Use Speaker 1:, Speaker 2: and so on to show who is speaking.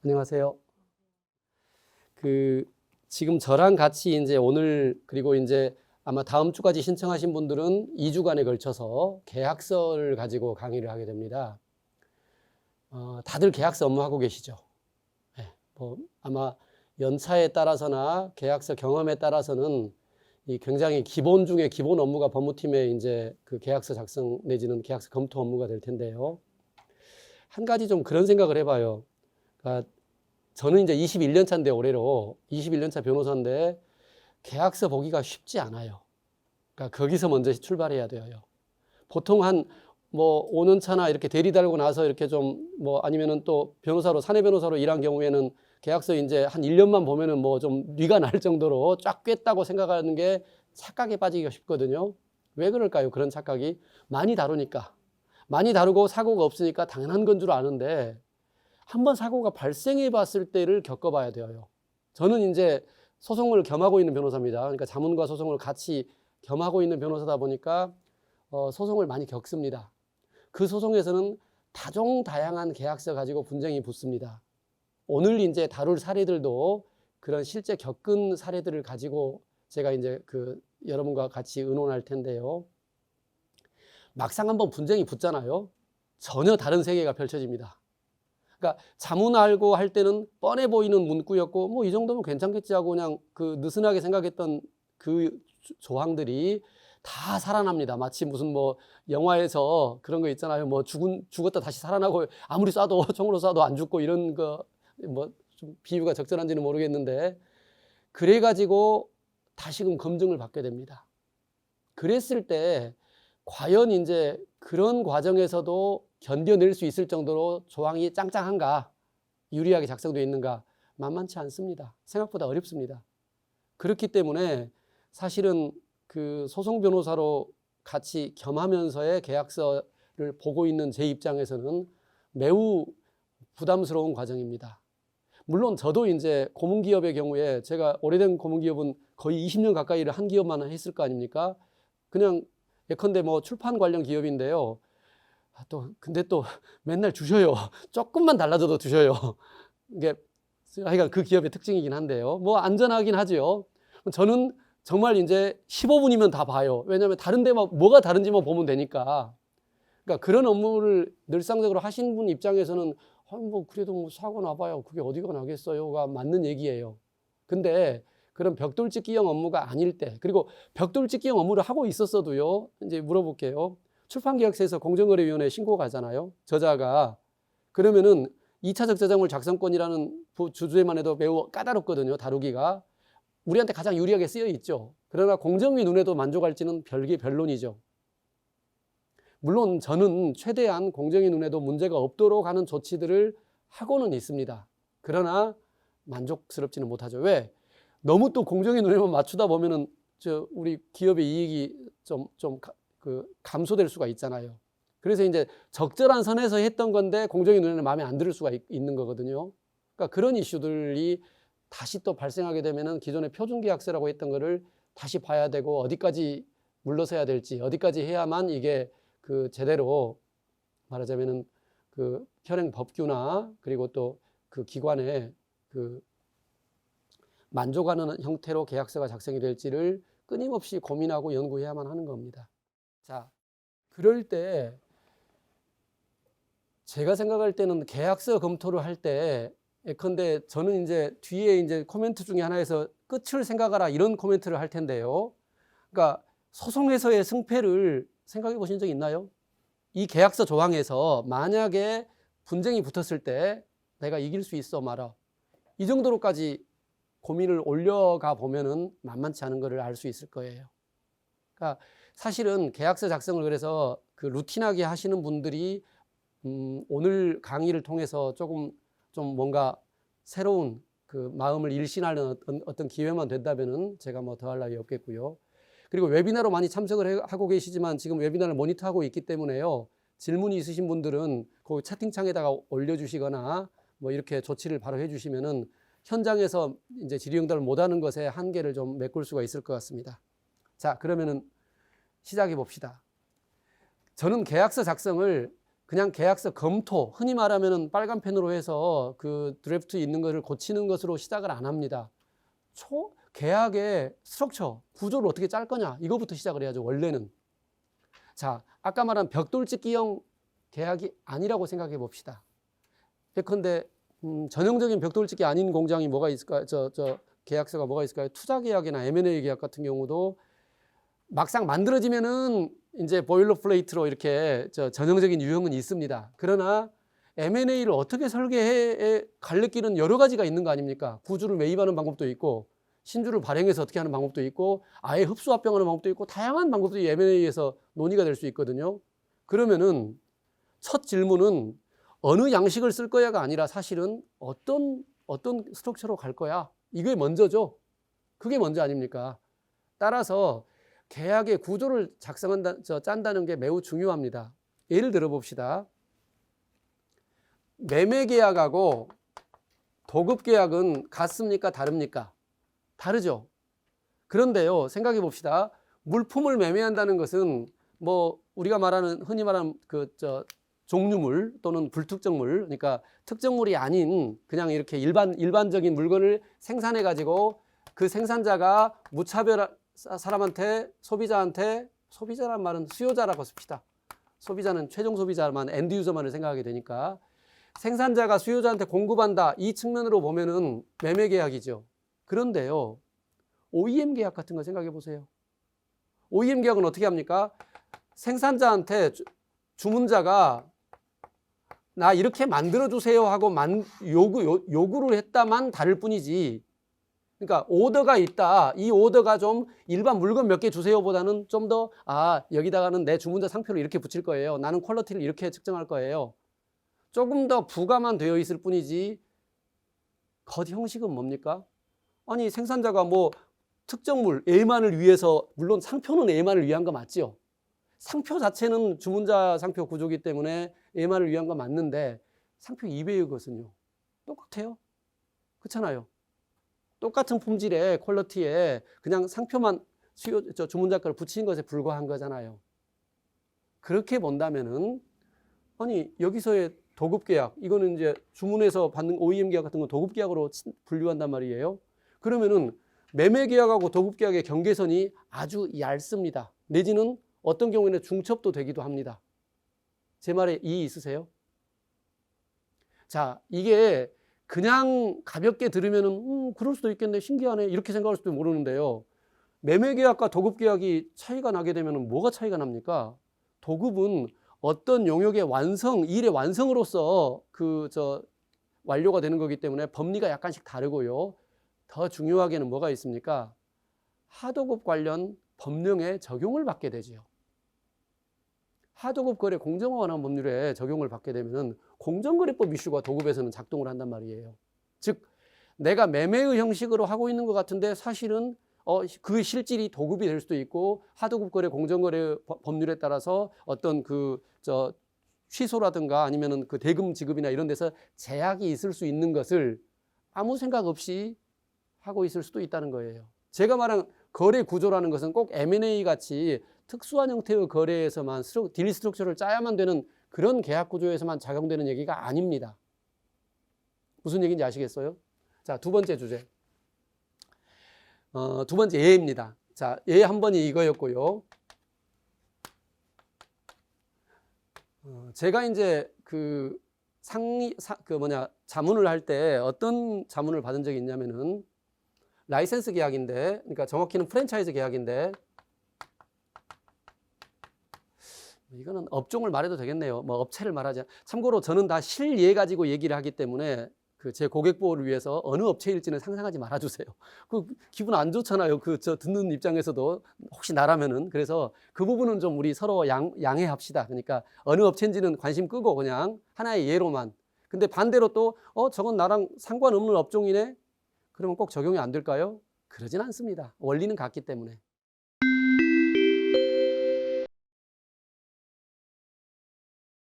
Speaker 1: 안녕하세요. 지금 저랑 같이 이제 오늘 그리고 이제 아마 다음 주까지 신청하신 분들은 2주간에 걸쳐서 계약서를 가지고 강의를 하게 됩니다. 다들 계약서 업무하고 계시죠? 네, 아마 연차에 따라서나 계약서 경험에 따라서는 이 굉장히 기본 중에 기본 업무가 법무팀의 이제 그 계약서 작성 내지는 계약서 검토 업무가 될 텐데요. 한 가지 좀 그런 생각을 해봐요. 그러니까 저는 이제 21년 차인데 올해로 21년 차 변호사인데 계약서 보기가 쉽지 않아요. 그러니까 거기서 먼저 출발해야 돼요. 보통 한 5년 차나 이렇게 대리 달고 나서 이렇게 좀 아니면은 또 변호사로 사내 변호사로 일한 경우에는 계약서 이제 한 1년만 보면은 좀 뉘가 날 정도로 쫙 꿰었다고 생각하는 게 착각에 빠지기가 쉽거든요. 왜 그럴까요? 그런 착각이 많이 다루니까. 많이 다루고 사고가 없으니까 당연한 건 줄 아는데 한번 사고가 발생해 봤을 때를 겪어봐야 돼요. 저는 이제 소송을 겸하고 있는 변호사입니다. 그러니까 자문과 소송을 같이 겸하고 있는 변호사다 보니까 소송을 많이 겪습니다. 그 소송에서는 다종다양한 계약서 가지고 분쟁이 붙습니다. 오늘 이제 다룰 사례들도 그런 실제 겪은 사례들을 가지고 제가 이제 여러분과 같이 의논할 텐데요. 막상 한번 분쟁이 붙잖아요. 전혀 다른 세계가 펼쳐집니다. 그러니까 자문 알고 할 때는 뻔해 보이는 문구였고 이 정도면 괜찮겠지 하고 그냥 느슨하게 생각했던 그 조항들이 다 살아납니다. 마치 무슨 영화에서 그런 거 있잖아요. 죽었다 다시 살아나고 아무리 쏴도 총으로 쏴도 안 죽고 이런 거 좀 비유가 적절한지는 모르겠는데 그래가지고 다시금 검증을 받게 됩니다. 그랬을 때 과연 이제 그런 과정에서도 견뎌낼 수 있을 정도로 조항이 짱짱한가, 유리하게 작성되어 있는가 만만치 않습니다. 생각보다 어렵습니다. 그렇기 때문에 사실은 소송 변호사로 같이 겸하면서의 계약서를 보고 있는 제 입장에서는 매우 부담스러운 과정입니다. 물론 저도 이제 고문기업의 경우에 제가 오래된 고문기업은 거의 20년 가까이를 한 기업만 했을 거 아닙니까? 그냥 예컨대 출판 관련 기업인데요. 근데 또 맨날 주셔요. 조금만 달라져도 주셔요. 이게 하여간 그 기업의 특징이긴 한데요. 안전하긴 하죠. 저는 정말 이제 15분이면 다 봐요. 왜냐하면 다른 데만 뭐가 다른지만 보면 되니까. 그러니까 그런 업무를 늘상적으로 하신 분 입장에서는 그래도 사고 나봐야 그게 어디가 나겠어요가 맞는 얘기예요. 근데 그런 벽돌찍기형 업무가 아닐 때, 그리고 벽돌찍기형 업무를 하고 있었어도요, 이제 물어볼게요. 출판계약서에서 공정거래위원회에 신고가 가잖아요. 저자가. 그러면은 2차적 저작물 작성권이라는 주제만 해도 매우 까다롭거든요. 다루기가. 우리한테 가장 유리하게 쓰여 있죠. 그러나 공정위 눈에도 만족할지는 별개 변론이죠. 물론 저는 최대한 공정위 눈에도 문제가 없도록 하는 조치들을 하고는 있습니다. 그러나 만족스럽지는 못하죠. 왜? 너무 또 공정위 눈에만 맞추다 보면은 우리 기업의 이익이 좀 감소될 수가 있잖아요. 그래서 이제 적절한 선에서 했던 건데 공정위 눈에는 마음에 안 들 수가 있는 거거든요. 그러니까 그런 이슈들이 다시 또 발생하게 되면은 기존의 표준계약서라고 했던 거를 다시 봐야 되고 어디까지 물러서야 될지 어디까지 해야만 이게 제대로 말하자면은 현행 법규나 그리고 또 기관의 만족하는 형태로 계약서가 작성이 될지를 끊임없이 고민하고 연구해야만 하는 겁니다. 자, 그럴 때 제가 생각할 때는 계약서 검토를 할 때 예컨대 저는 이제 뒤에 이제 코멘트 중에 하나에서 끝을 생각하라 이런 코멘트를 할 텐데요. 그러니까 소송에서의 승패를 생각해 보신 적 있나요? 이 계약서 조항에서 만약에 분쟁이 붙었을 때 내가 이길 수 있어 말아. 이 정도로까지 고민을 올려가 보면은 만만치 않은 것을 알 수 있을 거예요. 그러니까 사실은 계약서 작성을 그래서 루틴하게 하시는 분들이 오늘 강의를 통해서 조금 좀 뭔가 새로운 마음을 일신하는 어떤 기회만 된다면은 제가 더할 나위 없겠고요. 그리고 웨비나로 많이 참석을 하고 계시지만 지금 웨비나를 모니터하고 있기 때문에요. 질문이 있으신 분들은 그 채팅창에다가 올려주시거나 이렇게 조치를 바로 해주시면은 현장에서 이제 질의응답을 못하는 것에 한계를 좀 메꿀 수가 있을 것 같습니다. 자, 그러면은 시작해 봅시다. 저는 계약서 작성을 그냥 계약서 검토, 흔히 말하면은 빨간 펜으로 해서 그 드래프트 있는 것을 고치는 것으로 시작을 안 합니다. 계약의 스트럭처, 구조를 어떻게 짤 거냐, 이거부터 시작을 해야죠, 원래는. 자, 아까 말한 벽돌짓기형 계약이 아니라고 생각해 봅시다. 예컨대 전형적인 벽돌짓기 아닌 공장이 뭐가 있을까요? 계약서가 뭐가 있을까요? 투자 계약이나 M&A 계약 같은 경우도 막상 만들어지면은 이제 보일러 플레이트로 이렇게 전형적인 유형은 있습니다. 그러나 M&A를 어떻게 설계해 갈 길은 여러 가지가 있는 거 아닙니까? 구주를 매입하는 방법도 있고, 신주를 발행해서 어떻게 하는 방법도 있고, 아예 흡수합병하는 방법도 있고, 다양한 방법들이 M&A에서 논의가 될 수 있거든요. 그러면은 첫 질문은 어느 양식을 쓸 거야가 아니라 사실은 어떤 스트럭처로 갈 거야, 이게 먼저죠. 그게 먼저 아닙니까? 따라서 계약의 구조를 짠다는 게 매우 중요합니다. 예를 들어 봅시다. 매매 계약하고 도급 계약은 같습니까? 다릅니까? 다르죠. 그런데요, 생각해 봅시다. 물품을 매매한다는 것은 뭐 우리가 흔히 말하는 종류물 또는 불특정물, 그러니까 특정물이 아닌 그냥 이렇게 일반적인 물건을 생산해 가지고 그 생산자가 무차별 사람한테, 소비자란 말은 수요자라고 씁시다. 소비자는 최종 소비자만, 엔드 유저만을 생각하게 되니까 생산자가 수요자한테 공급한다, 이 측면으로 보면은 매매 계약이죠. 그런데요, OEM 계약 같은 거 생각해 보세요. OEM 계약은 어떻게 합니까? 생산자한테 주문자가 나 이렇게 만들어 주세요 하고 요구를 했다만 다를 뿐이지, 그러니까 오더가 있다, 이 오더가 좀 일반 물건 몇 개 주세요 보다는 좀 더 여기다가는 내 주문자 상표를 이렇게 붙일 거예요, 나는 퀄리티를 이렇게 측정할 거예요, 조금 더 부가만 되어 있을 뿐이지 겉 형식은 뭡니까? 아니, 생산자가 뭐 특정물 A만을 위해서, 물론 상표는 A만을 위한 거 맞죠? 상표 자체는 주문자 상표 구조기 때문에 A만을 위한 거 맞는데 상표 2배의 것은요, 똑같아요. 그렇잖아요. 똑같은 품질의 퀄리티에 그냥 상표만 주문자 거를 붙인 것에 불과한 거잖아요. 그렇게 본다면은, 아니, 여기서의 도급 계약, 이거는 이제 주문해서 받는 OEM 계약 같은 건 도급 계약으로 분류한단 말이에요. 그러면은 매매 계약하고 도급 계약의 경계선이 아주 얇습니다. 내지는 어떤 경우에는 중첩도 되기도 합니다. 제 말에 이해 있으세요? 자, 이게 그냥 가볍게 들으면은 그럴 수도 있겠네, 신기하네, 이렇게 생각할 수도 모르는데요. 매매 계약과 도급 계약이 차이가 나게 되면 뭐가 차이가 납니까? 도급은 어떤 용역의 일의 완성으로서 완료가 되는 거기 때문에 법리가 약간씩 다르고요. 더 중요하게는 뭐가 있습니까? 하도급 관련 법령에 적용을 받게 되죠. 하도급 거래 공정화 관한 법률에 적용을 받게 되면 공정거래법 이슈가 도급에서는 작동을 한단 말이에요. 즉, 내가 매매의 형식으로 하고 있는 것 같은데 사실은 그 실질이 도급이 될 수도 있고, 하도급 거래 공정거래 법률에 따라서 어떤 취소라든가 아니면은 그 대금 지급이나 이런 데서 제약이 있을 수 있는 것을 아무 생각 없이 하고 있을 수도 있다는 거예요. 제가 말한 거래 구조라는 것은 꼭 M&A 같이 특수한 형태의 거래에서만 딜 스트럭처를 짜야만 되는 그런 계약 구조에서만 작용되는 얘기가 아닙니다. 무슨 얘기인지 아시겠어요? 자, 두 번째 주제. 두 번째 예입니다. 자, 예 한 번이 이거였고요. 제가 이제 자문을 할 때 어떤 자문을 받은 적이 있냐면은, 라이센스 계약인데, 그러니까 정확히는 프랜차이즈 계약인데, 이거는 업종을 말해도 되겠네요. 뭐 업체를 말하자. 참고로 저는 다 실예 가지고 얘기를 하기 때문에 제 고객 보호를 위해서 어느 업체일지는 상상하지 말아주세요. 기분 안 좋잖아요. 듣는 입장에서도 혹시 나라면은. 그래서 그 부분은 좀 우리 서로 양해합시다. 그러니까 어느 업체인지는 관심 끄고 그냥 하나의 예로만. 근데 반대로 또 저건 나랑 상관없는 업종이네, 그러면 꼭 적용이 안 될까요? 그러진 않습니다. 원리는 같기 때문에.